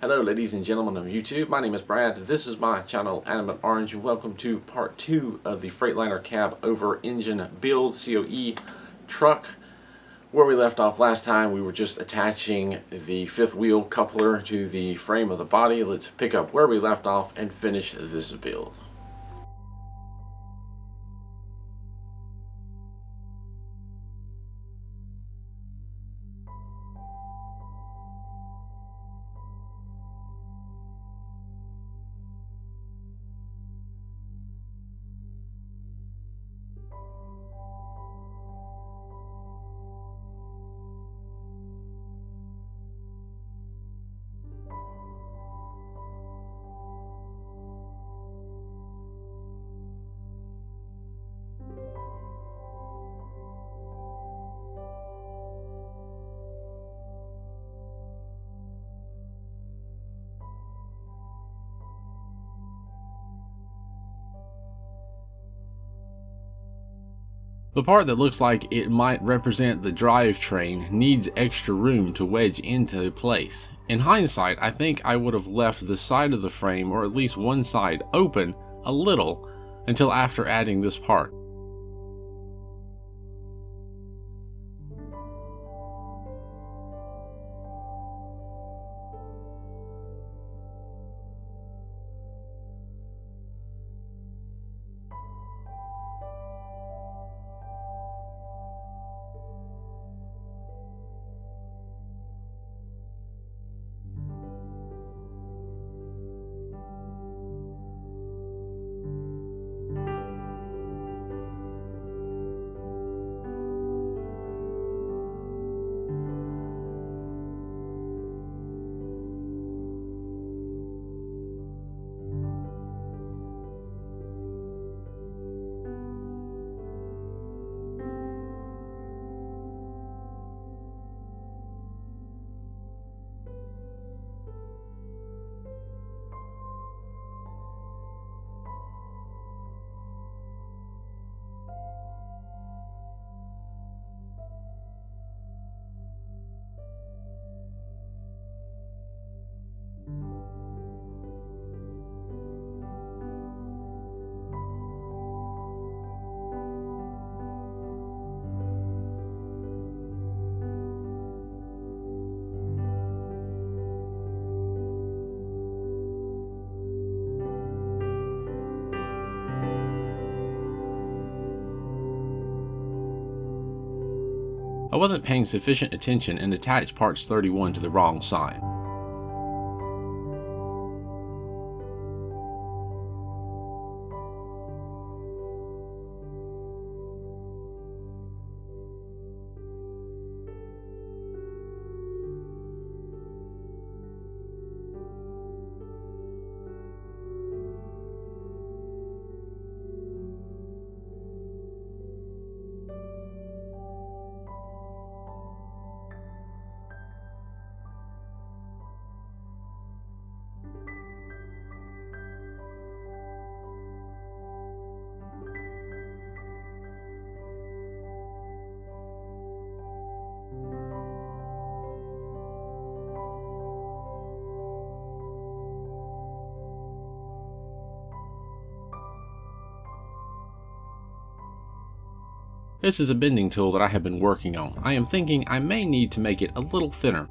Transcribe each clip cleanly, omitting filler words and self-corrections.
Hello ladies and gentlemen of YouTube, my name is Brad, this is my channel Animate Orange, and welcome to part 2 of the Freightliner cab over engine build COE truck. Where we left off last time, we were just attaching the fifth wheel coupler to the frame of the body. Let's pick up where we left off and finish this build. The part that looks like it might represent the drivetrain needs extra room to wedge into place. In hindsight, I think I would have left the side of the frame, or at least one side, open a little until after adding this part. I wasn't paying sufficient attention and attached parts 31 to the wrong side. This is a bending tool that I have been working on. I am thinking I may need to make it a little thinner.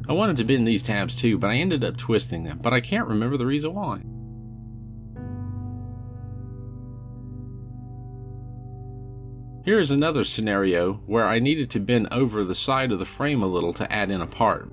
I wanted to bend these tabs too, but I ended up twisting them, but I can't remember the reason why. Here is another scenario where I needed to bend over the side of the frame a little to add in a part.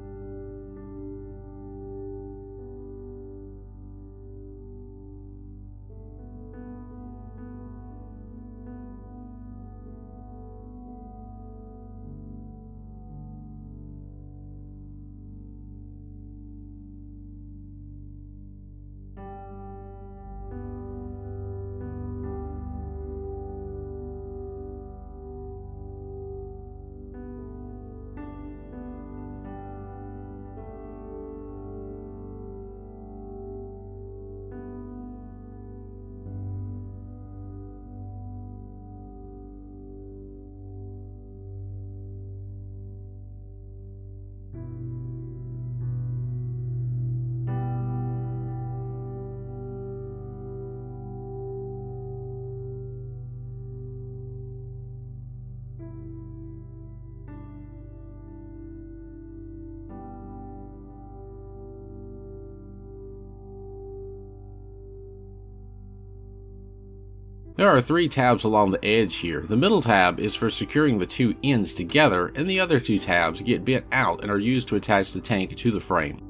There are 3 tabs along the edge here. The middle tab is for securing the 2 ends together, and the other 2 tabs get bent out and are used to attach the tank to the frame.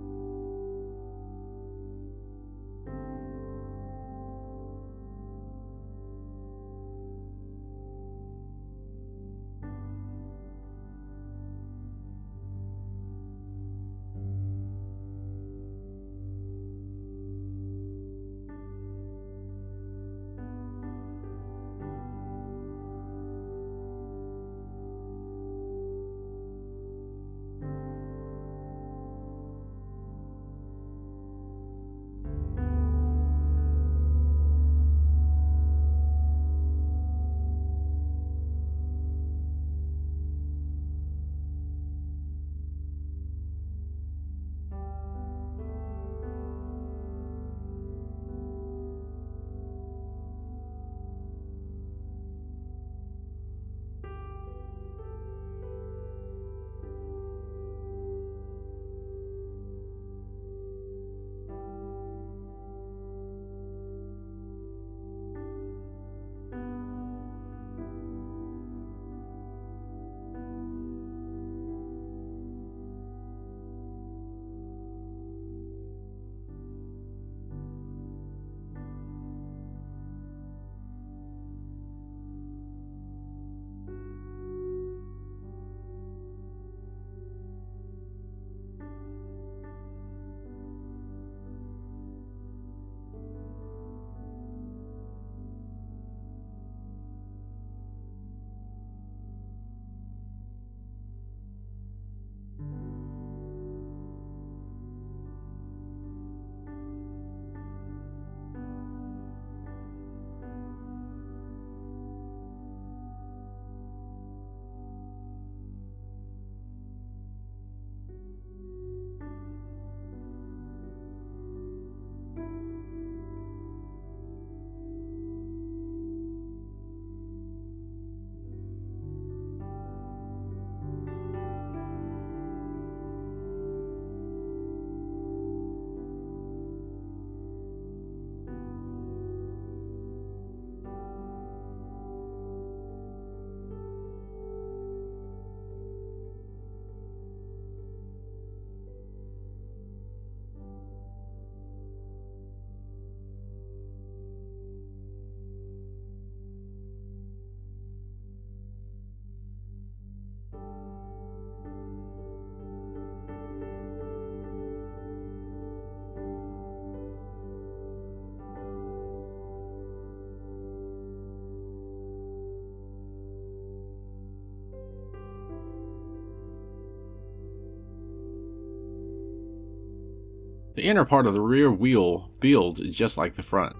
The inner part of the rear wheel builds just like the front.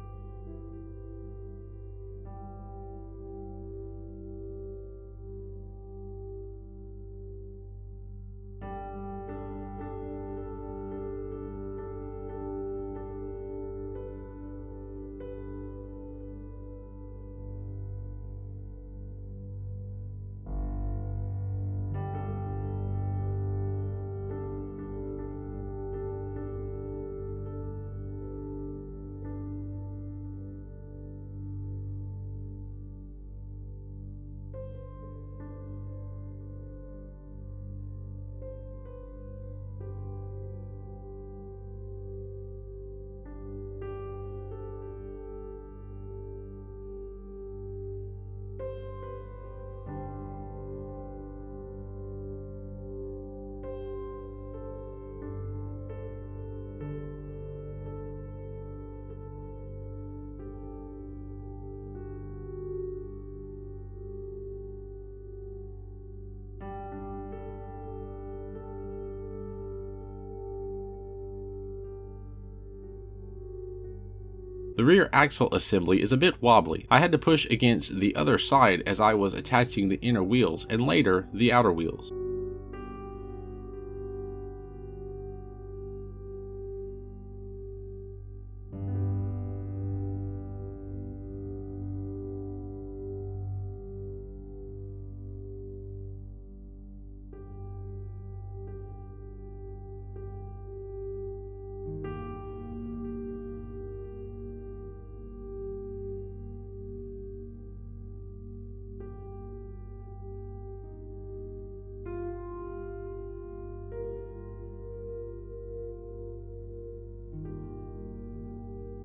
The rear axle assembly is a bit wobbly. I had to push against the other side as I was attaching the inner wheels and later the outer wheels.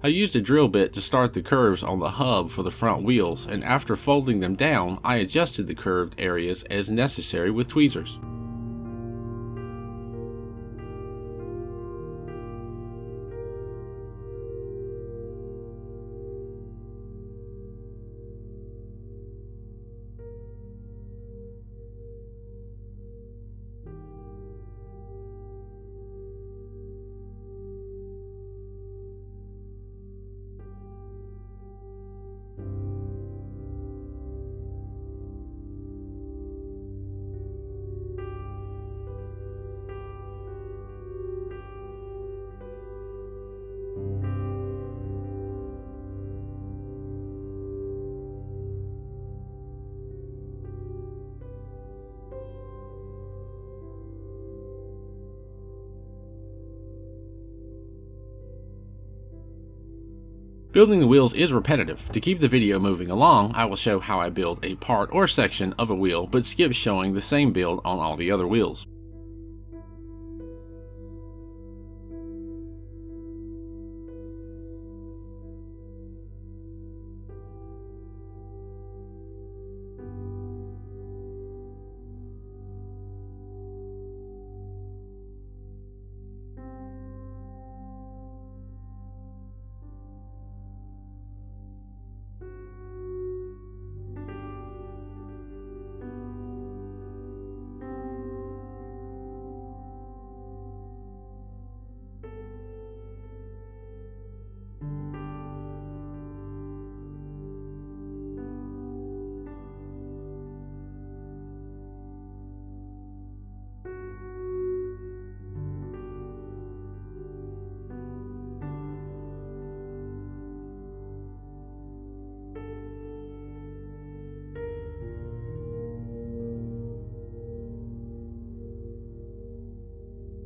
I used a drill bit to start the curves on the hub for the front wheels, and after folding them down, I adjusted the curved areas as necessary with tweezers. Building the wheels is repetitive. To keep the video moving along, I will show how I build a part or section of a wheel, but skip showing the same build on all the other wheels.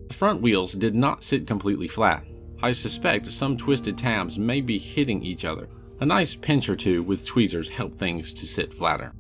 The front wheels did not sit completely flat. I suspect some twisted tabs may be hitting each other. A nice pinch or two with tweezers help things to sit flatter.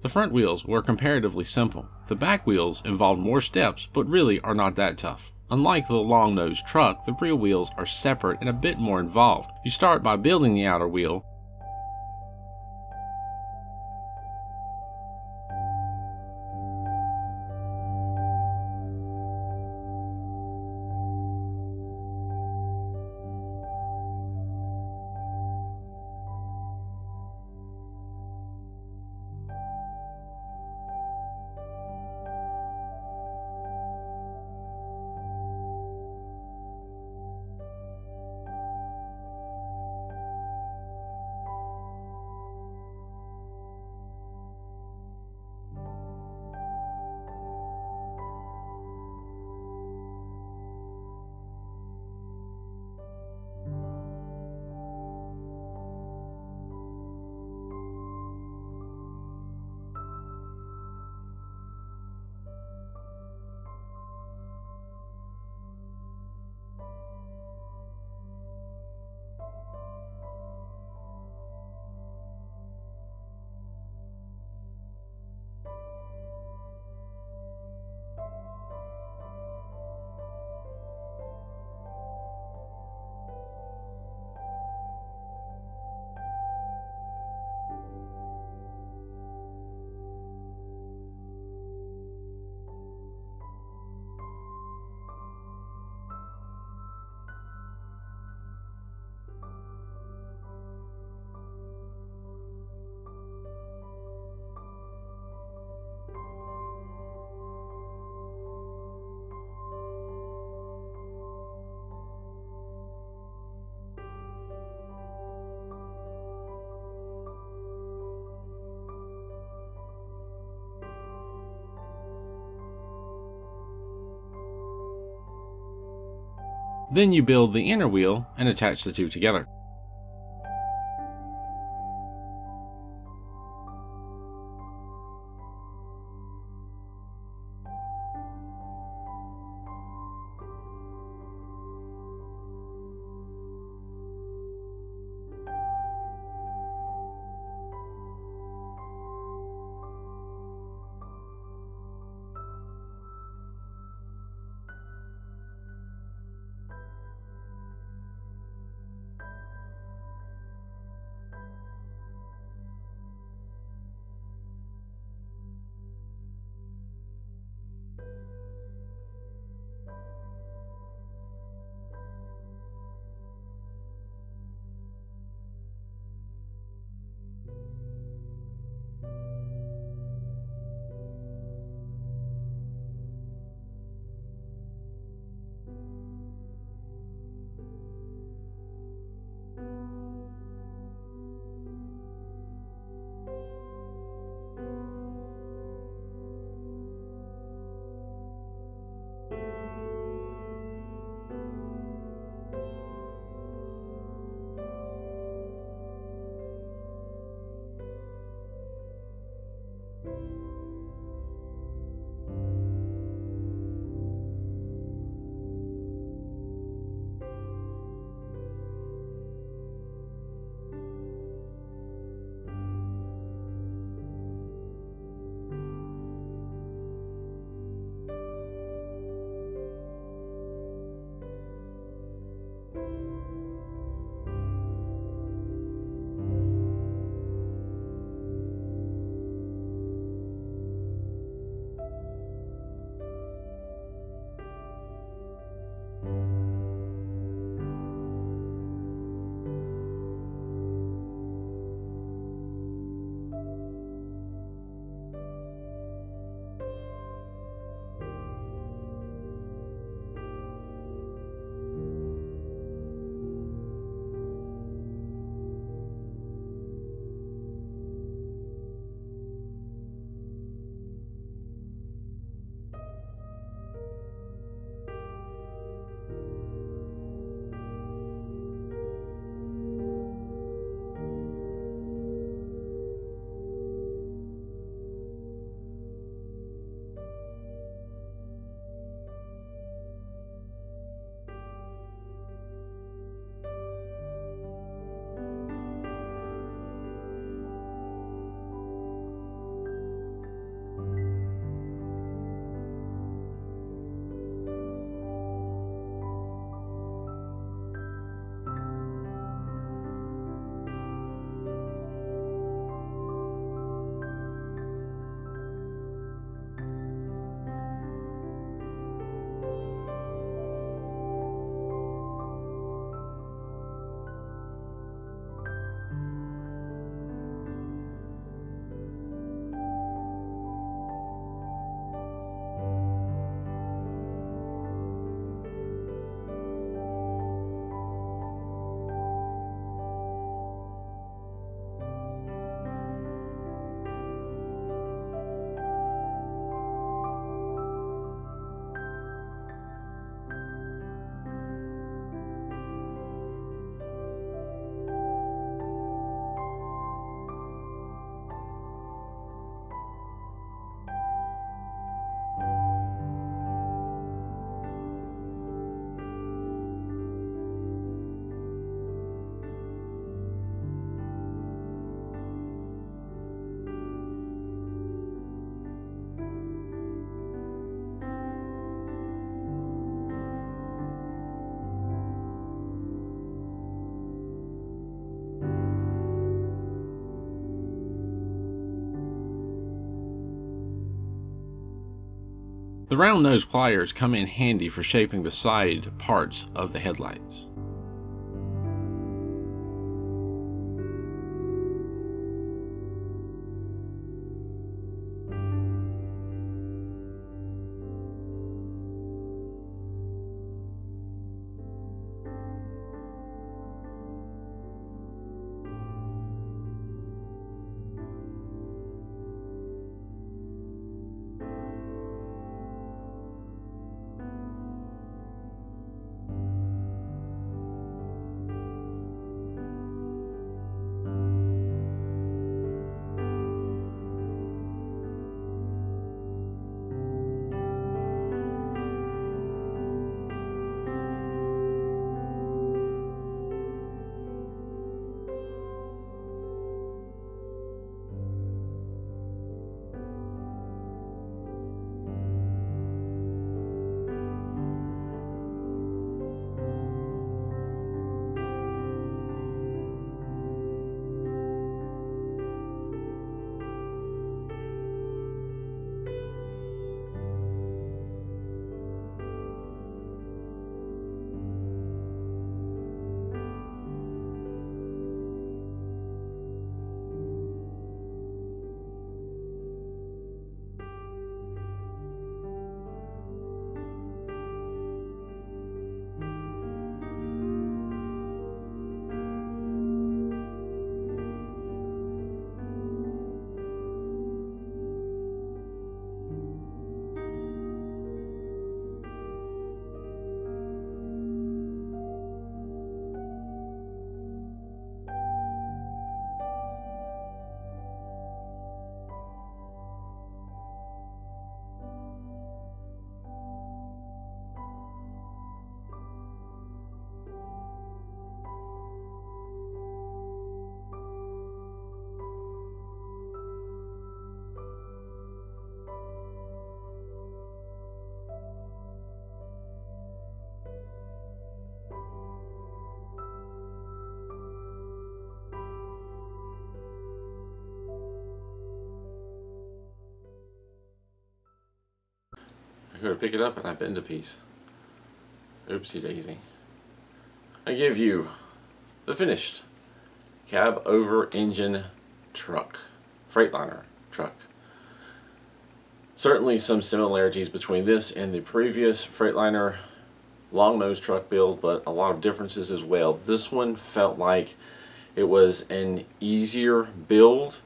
The front wheels were comparatively simple. The back wheels involved more steps, but really are not that tough. Unlike the long-nosed truck, the rear wheels are separate and a bit more involved. You start by building the outer wheel, Then you build the inner wheel and attach the two together. The round nose pliers come in handy for shaping the side parts of the headlights. go to pick it up and I bend a piece. Oopsie daisy. I give you the finished cab over engine truck, Freightliner truck. Certainly some similarities between this and the previous Freightliner long nose truck build, but a lot of differences as well. This one felt like it was an easier build.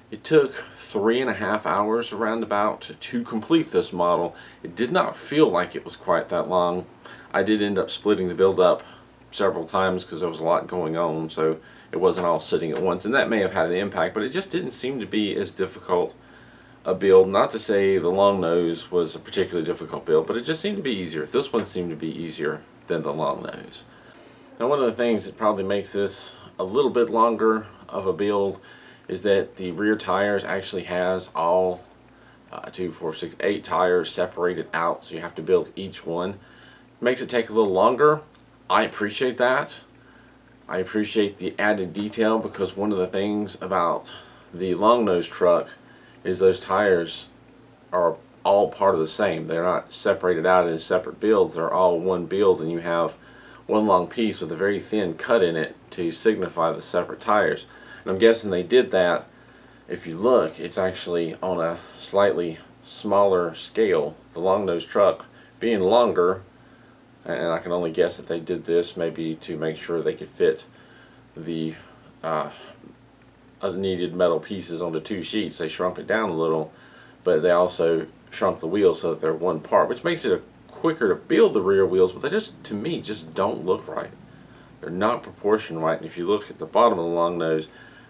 It took 3.5 hours around about to complete this model. It did not feel like it was quite that long. I did end up splitting the build up several times because there was a lot going on, so it wasn't all sitting at once, and that may have had an impact, but it just didn't seem to be as difficult a build. Not to say the long nose was a particularly difficult build, but it just seemed to be easier. This one seemed to be easier than the long nose. Now, one of the things that probably makes this a little bit longer of a build is that the rear tires actually has all 2, 4, 6, 8 tires separated out, so you have to build each one. It makes it take a little longer. I appreciate that. I appreciate the added detail, because one of the things about the long nose truck is those tires are all part of the same. They're not separated out as separate builds. They're all one build, and you have one long piece with a very thin cut in it to signify the separate tires. And I'm guessing they did that. If you look, it's actually on a slightly smaller scale. The long nose truck being longer, and I can only guess that they did this maybe to make sure they could fit the needed metal pieces onto 2 sheets. They shrunk it down a little, but they also shrunk the wheels so that they're one part, which makes it quicker to build the rear wheels, but they just, to me, just don't look right. They're not proportioned right, and if you look at the bottom of the long nose,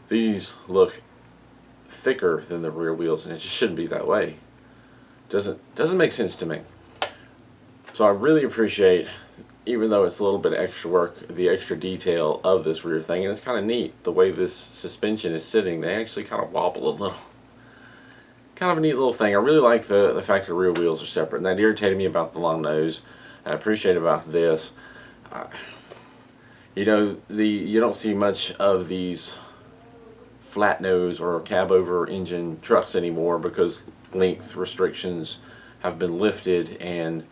these look thicker than the rear wheels, and it just shouldn't be that way. Doesn't make sense to me. So I really appreciate, even though it's a little bit of extra work, the extra detail of this rear thing. And it's kind of neat the way this suspension is sitting. They actually kind of wobble a little. Kind of a neat little thing. I really like the fact the rear wheels are separate, and that irritated me about the long nose. I appreciate about this. You know, you don't see much of these flat nose or cab over engine trucks anymore, because length restrictions have been lifted, and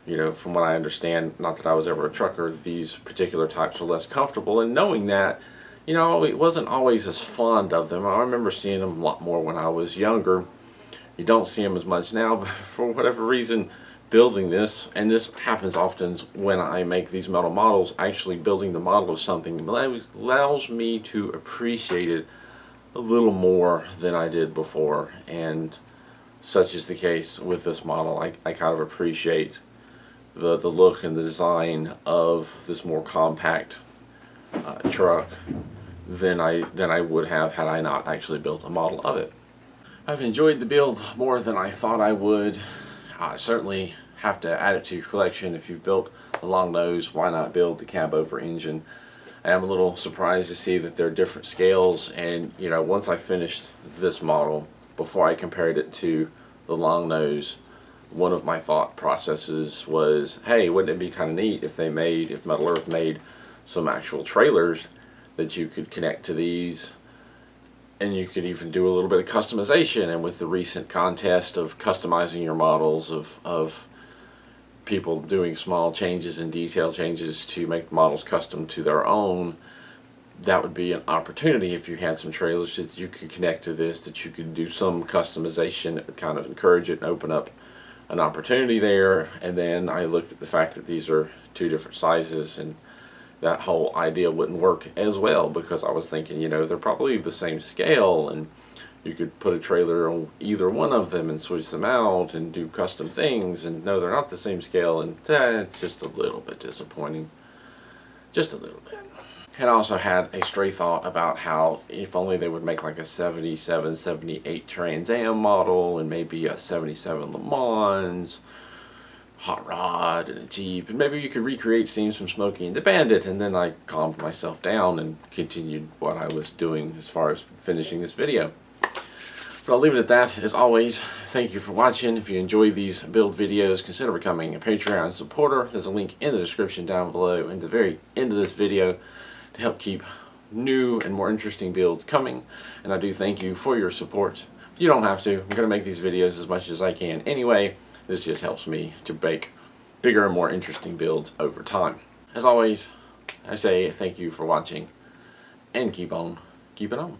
you know, from what I understand, not that I was ever a trucker, these particular types are less comfortable. And knowing that, you know, I wasn't always as fond of them. I remember seeing them a lot more when I was younger. You don't see them as much now, but for whatever reason, building this, and this happens often when I make these metal models, actually building the model of something allows me to appreciate it a little more than I did before. And such is the case with this model. I kind of appreciate the look and the design of this more compact truck than I would have had I not actually built a model of it. I've enjoyed the build more than I thought I would. I certainly have to add it to your collection. If you've built the long nose, why not build the cab over engine? I am a little surprised to see that they're different scales, and you know, once I finished this model, before I compared it to the long nose, one of my thought processes was, hey, wouldn't it be kind of neat if Metal Earth made some actual trailers that you could connect to these, and you could even do a little bit of customization. And with the recent contest of customizing your models, of people doing small changes and detail changes to make models custom to their own, that would be an opportunity if you had some trailers that you could connect to this, that you could do some customization that would kind of encourage it and open up an opportunity there. And then I looked at the fact that these are 2 different sizes, and that whole idea wouldn't work as well, because I was thinking, you know, they're probably the same scale, and you could put a trailer on either one of them and switch them out and do custom things, and no, they're not the same scale, and it's just a little bit disappointing. Just a little bit. And I also had a stray thought about how if only they would make like a 77, 78 Trans Am model, and maybe a 77 Le Mans, hot rod, and a Jeep, and maybe you could recreate scenes from Smokey and the Bandit. And then I calmed myself down and continued what I was doing as far as finishing this video. But I'll leave it at that. As always, thank you for watching. If you enjoy these build videos, consider becoming a Patreon supporter. There's a link in the description down below and at the very end of this video to help keep new and more interesting builds coming. And I do thank you for your support. You don't have to. I'm going to make these videos as much as I can anyway, This just helps me to make bigger and more interesting builds over time. As always, I say thank you for watching and keep on keeping on.